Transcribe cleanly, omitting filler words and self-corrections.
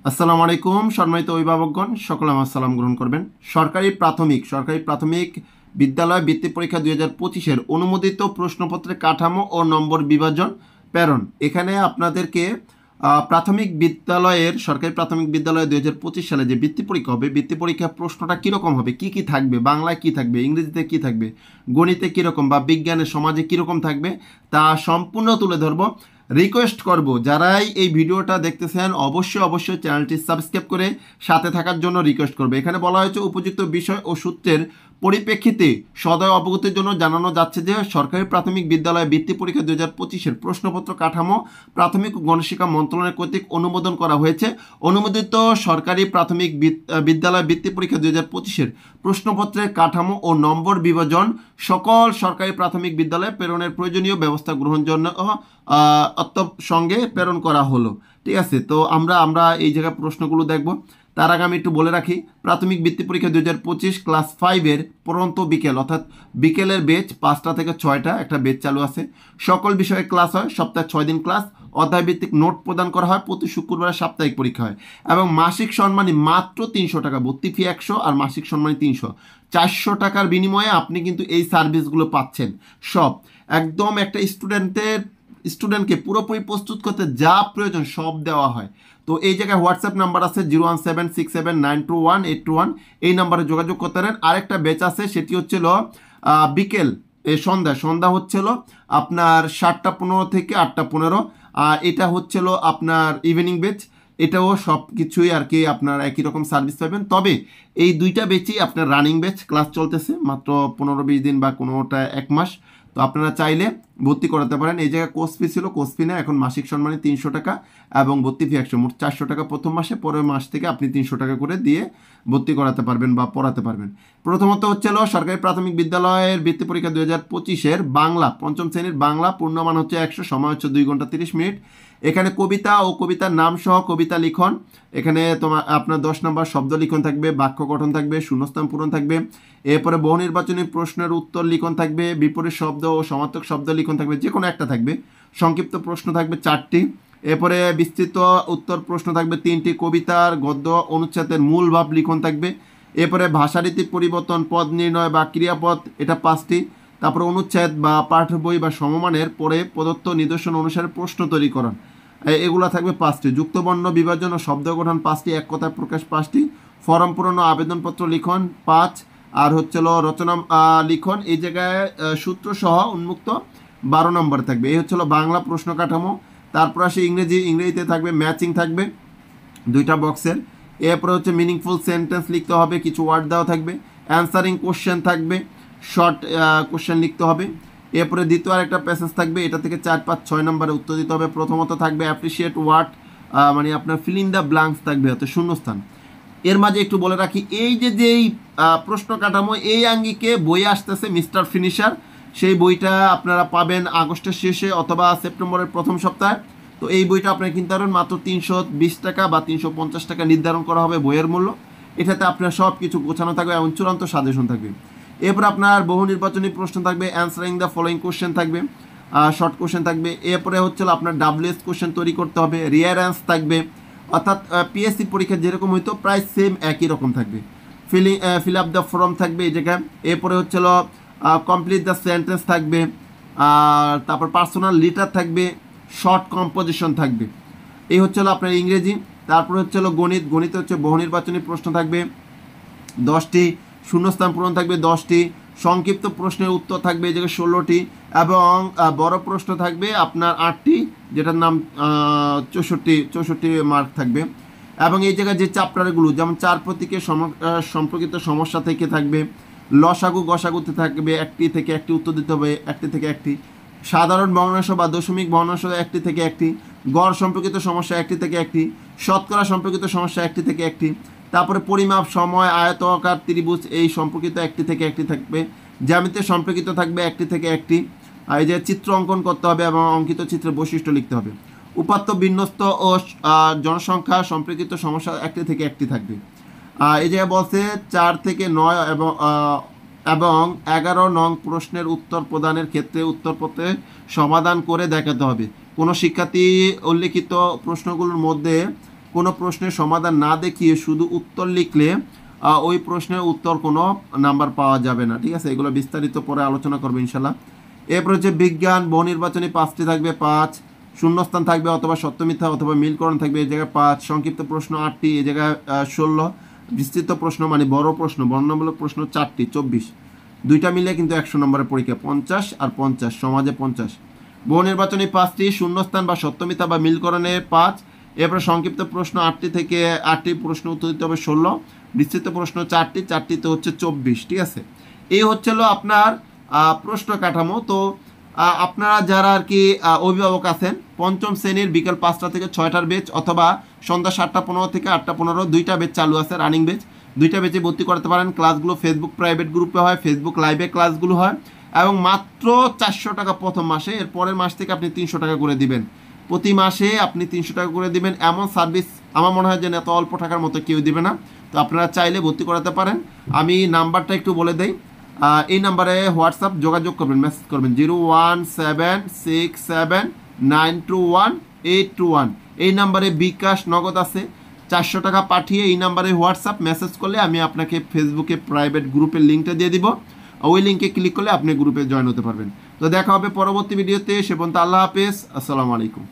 আসসালামু আলাইকুম সম্মানিত অভিভাবকগণ, সকলে আমার সালাম গ্রহণ করবেন। সরকারি প্রাথমিক বিদ্যালয় বৃত্তি পরীক্ষা 2025-এর অনুমোদিত প্রশ্নপত্রের কাঠামো ও নম্বর বিভাজন প্রেরণ। এখানে আপনাদেরকে সরকারি প্রাথমিক বিদ্যালয়ে 2025 সালে যে বৃত্তি পরীক্ষা হবে, বৃত্তি পরীক্ষার প্রশ্নটা কীরকম হবে, কি থাকবে, বাংলায় কি থাকবে, ইংরেজিতে কি থাকবে, গণিতে কীরকম বা বিজ্ঞানে সমাজে কীরকম থাকবে তা সম্পূর্ণ তুলে ধরবো। রিকোয়েস্ট করব, যারাই এই ভিডিওটা দেখতেছেন অবশ্যই চ্যানেলটি সাবস্ক্রাইব করে সাথে থাকার জন্য রিকোয়েস্ট করবে। এখানে বলা হয়েছে উপযুক্ত বিষয় ও সূত্রের পরিপ্রেক্ষিতে সদয় অবগতির জন্য জানানো যাচ্ছে যে সরকারি প্রাথমিক বিদ্যালয় বৃত্তি পরীক্ষা 2025-এর প্রশ্নপত্র কাঠামো প্রাথমিক ও গণশিক্ষা মন্ত্রণালয় কর্তৃক অনুমোদন করা হয়েছে। অনুমোদিত সরকারি প্রাথমিক বিদ্যালয় বৃত্তি পরীক্ষা 2025-এর প্রশ্নপত্রের কাঠামো ও নম্বর বিভাজন সকল সরকারি প্রাথমিক বিদ্যালয়ে প্রেরণের প্রয়োজনীয় ব্যবস্থা গ্রহণ জন্য সঙ্গে প্রেরণ করা হলো। ঠিক আছে, তো আমরা এই জায়গায় প্রশ্নগুলো দেখব। তার আগে আমি একটু বলে রাখি, প্রাথমিক বৃত্তি পরীক্ষা 2025 ক্লাস 5-এর পড়ন্ত বিকেল অর্থাৎ বিকেলের বেচ 5টা থেকে 6টা একটা বেচ চালু আছে। সকল বিষয়ে ক্লাস হয়, সপ্তাহে 6 দিন ক্লাস, অধ্যায়ভিত্তিক নোট প্রদান করা হয়, প্রতি শুক্রবারে সাপ্তাহিক পরীক্ষা হয় এবং মাসিক সম্মানী মাত্র 300 টাকা, ভর্তি ফি 100 আর মাসিক সম্মানী 300, 400 টাকার বিনিময়ে আপনি কিন্তু এই সার্ভিসগুলো পাচ্ছেন। সব একদম একটা স্টুডেন্টকে পুরোপুরি প্রস্তুত করতে যা প্রয়োজন সব দেওয়া হয়। তো এই জায়গায় হোয়াটসঅ্যাপ নাম্বার আছে 01767921821, এই নাম্বারে যোগাযোগ করতে পারেন। আরেকটা ব্যাচ আছে, সেটি হচ্ছিল বিকেল সন্ধ্যা হচ্ছিল আপনার 7টা 15 থেকে 8টা 15, আর এটা হচ্ছিল আপনার ইভিনিং ব্যাচ। এটাও সব কিছুই আর কি আপনার একই রকম সার্ভিস পাবেন, তবে এই দুইটা ব্যাচই আপনার রানিং ব্যাচ, ক্লাস চলতেছে মাত্র 15-20 দিন বা কোনোটা 1 মাস। তো আপনারা চাইলে ভর্তি করাতে পারেন। এই জায়গায় কোর্স ফি ছিল, কোর্স ফি না, এখন মাসিক সম্মানী 300 টাকা এবং ভর্তি ফি 100, মোট 400 টাকা প্রথম মাসে, পরের মাস থেকে আপনি 300 টাকা করে দিয়ে ভর্তি করাতে পারবেন বা পড়াতে পারবেন। প্রথমত হচ্ছিল সরকারি প্রাথমিক বিদ্যালয়ের বৃত্তি পরীক্ষা 2025-এর বাংলা 5ম শ্রেণীর বাংলা, পূর্ণমান হচ্ছে 100, সময় হচ্ছে 2 ঘন্টা 30 মিনিট। এখানে কবিতা ও কবিতার নাম সহ কবিতা লিখন, এখানে আপনার 10 নম্বর শব্দ লিখন থাকবে, বাক্য গঠন থাকবে, শূন্যস্থান পূরণ থাকবে। এরপরে বহু নির্বাচনী প্রশ্নের উত্তর লিখন থাকবে, বিপরীত শব্দ ও সমার্থক শব্দ লিখন থাকবে, যে কোনো একটা থাকবে। সংক্ষিপ্ত প্রশ্ন থাকবে 4টি। এরপরে বিস্তৃত উত্তর প্রশ্ন থাকবে 3টি। কবিতার গদ্য অনুচ্ছেদের মূল ভাব লিখন থাকবে। এরপরে ভাষারীতি পরিবর্তন, পদ নির্ণয় বা ক্রিয়াপদ, এটা 5টি। তারপরে অনুচ্ছেদ বা পাঠ্য বই বা সমমানের পরে প্রদত্ত নিদর্শন অনুসারে প্রশ্ন তৈরিকরণ, এগুলো থাকবে 5টি। যুক্তবর্ণ বিভাজন ও শব্দ গঠন 5টি। এক কথায় প্রকাশ 5টি। ফর্ম পূরণ ও আবেদনপত্র লিখন 5, আর হচ্ছিল রচনা লিখন। এই জায়গায় সূত্র সহ উন্মুক্ত 12 নম্বর থাকবে। এই হচ্ছিল বাংলা প্রশ্ন কাঠামো। তারপর আসে ইংরেজিতে থাকবে ম্যাচিং থাকবে 2টা বক্সের। এরপরে হচ্ছে মিনিংফুল সেন্টেন্স লিখতে হবে, কিছু ওয়ার্ড দেওয়া থাকবে। অ্যান্সারিং কোশ্চেন থাকবে, শর্ট কোশ্চেন লিখতে হবে। এরপরে দ্বিতীয় আরেকটা প্যাসেজ থাকবে, এটা থেকে 4, 5, 6 নম্বরে উত্তর দিতে হবে। প্রথমত থাকবে অ্যাপ্রিসিয়েট ওয়ার্ড, মানে আপনার ফিল ইন দ্য ব্ল্যাঙ্কস থাকবে, অর্থাৎ শূন্যস্থান। এর মাঝে একটু বলে রাখি, এই যেই প্রশ্ন কাঠামো এই আঙ্গিকে বই আসতেছে মিস্টার ফিনিশার, সেই বইটা আপনারা পাবেন আগস্টের শেষে অথবা সেপ্টেম্বরের প্রথম সপ্তাহে। তো এই বইটা আপনারা কিনতে পারবেন মাত্র 320 টাকা বা 350 টাকা নির্ধারণ করা হবে বইয়ের মূল্য। এটাতে আপনার সব কিছু গোছানো থাকবে এবং চূড়ান্ত সাজেশন থাকবে। এরপর আপনার বহু নির্বাচনী প্রশ্ন থাকবে, অ্যান্সারিং দ্য ফলোয়িং কোশ্চেন থাকবে, শর্ট কোশ্চেন থাকবে। এরপরে হচ্ছে আপনার WS কোশ্চেন তৈরি করতে হবে, রিয়ারেন্স থাকবে, অর্থাৎ পিএসসি পরীক্ষা যেরকম হইতো প্রায় সেম একই রকম থাকবে। ফিল আপ দ্য ফর্ম থাকবে এই জায়গায়। এরপরে হচ্ছিল কমপ্লিট দ্য সেন্টেন্স থাকবে, আর তারপর পার্সোনাল লিটার থাকবে, শর্ট কম্পোজিশন থাকবে। এই হচ্ছিল আপনার ইংরেজি। তারপর হচ্ছিল গণিতে হচ্ছে বহু নির্বাচনী প্রশ্ন থাকবে 10টি, শূন্যস্থান পূরণ থাকবে 10টি, সংক্ষিপ্ত প্রশ্নের উত্তর থাকবে এই জায়গায় 16টি এবং বড় প্রশ্ন থাকবে আপনার 8টি, যেটার নাম 64 মার্ক থাকবে। এবং এই জায়গায় যে চ্যাপ্টারগুলো, যেমন 4 প্রতীকের সম্পর্কিত সমস্যা থেকে থাকবে, লসাগু গসাগুতে থাকবে 1টি থেকে 1টি উত্তর দিতে হবে, 1টি থেকে 1টি। সাধারণ ভগ্নাংশ বা দশমিক ভগ্নাংশ 1টি থেকে 1টি। গড় সম্পর্কিত সমস্যা 1টি থেকে 1টি। শতকরা সম্পর্কিত সমস্যা 1টি থেকে 1টি। তারপরে পরিমাপ, সময়, আয়তাকার, ত্রিভুজ এই সম্পর্কিত 1টি থেকে 1টি থাকবে। জ্যামিতি সম্পর্কিত থাকবে 1টি থেকে 1টি। আর এই যে চিত্র অঙ্কন করতে হবে এবং অঙ্কিত চিত্রের বৈশিষ্ট্য লিখতে হবে। উপাত্ত, বিন্যস্ত ও জনসংখ্যা সম্পর্কিত সমস্যা 1টি থেকে 1টি থাকবে। এই জায়গায় বলছে 4 থেকে 9 এবং 11 নং প্রশ্নের উত্তর প্রদানের ক্ষেত্রে উত্তরপত্রে সমাধান করে দেখাতে হবে। কোনো শিক্ষার্থী উল্লিখিত প্রশ্নগুলোর মধ্যে কোনো প্রশ্নের সমাধান না দেখিয়ে শুধু উত্তর লিখলে ওই প্রশ্নের উত্তর কোনো নাম্বার পাওয়া যাবে না, ঠিক আছে? এগুলো বিস্তারিত পরে আলোচনা করবো ইনশাল্লাহ। এরপর হচ্ছে বিজ্ঞান, বহু নির্বাচনী 5টি থাকবে 5, শূন্যস্থান থাকবে অথবা সত্য মিথ্যা অথবা মিলকরণ থাকবে এই জায়গায় 5, সংক্ষিপ্ত প্রশ্ন 8টি এই জায়গায় 16, বিস্তৃত প্রশ্ন মানে বড় প্রশ্ন বর্ণনামূলক প্রশ্ন 4টি 24, দুইটা মিলে কিন্তু 100 নম্বরের পরীক্ষা 50 আর 50 সমাজে 50। বহু নির্বাচনী 5টি, শূন্যস্থান বা সত্য মিথ্যা বা মিলকরণে 5, এরপর সংক্ষিপ্ত প্রশ্ন 8টি থেকে 8টি প্রশ্ন উত্তর দিতে হবে 16, বিস্তৃত প্রশ্ন 4টি, 4টিতে হচ্ছে 24, ঠিক আছে? এই হচ্ছিল আপনার প্রশ্ন কাঠামো। তো আপনারা যারা আর কি অভিভাবক আছেন, পঞ্চম শ্রেণীর বিকেল 5টা থেকে 6টার বেচ অথবা সন্ধ্যা 7:15 থেকে 8:15 দুইটা বেচ চালু আছে, রানিং বেচ, দুইটা বেচে ভর্তি করতে পারেন। ক্লাসগুলো ফেসবুক প্রাইভেট গ্রুপে হয়, ফেসবুক লাইভে ক্লাসগুলো হয় এবং মাত্র 400 টাকা প্রথম মাসে, এর পরের মাস থেকে আপনি 300 টাকা করে দিবেন। প্রতি মাসে আপনি 300 টাকা করে দিবেন। এমন সার্ভিস আমার মনে হয় যে এত অল্প টাকার মতো কেউ দিবে না। তো আপনারা চাইলে ভর্তি করাতে পারেন। আমি নাম্বারটা একটু বলে দেই। এই নাম্বারে হোয়াটসঅ্যাপ যোগাযোগ করবেন, মেসেজ করবেন 01776921821। এই নাম্বারে বিকাশ নগদ আছে, 400 টাকা পাঠিয়ে এই নাম্বারে হোয়াটসঅ্যাপ মেসেজ করলে আমি আপনাকে ফেসবুকে প্রাইভেট গ্রুপের লিঙ্কটা দিয়ে দিব। ওই লিঙ্কে ক্লিক করলে আপনি গ্রুপে জয়েন হতে পারবেন। তো দেখা হবে পরবর্তী ভিডিওতে। সে পর্যন্ত আল্লাহ হাফেজ, আসসালামু আলাইকুম।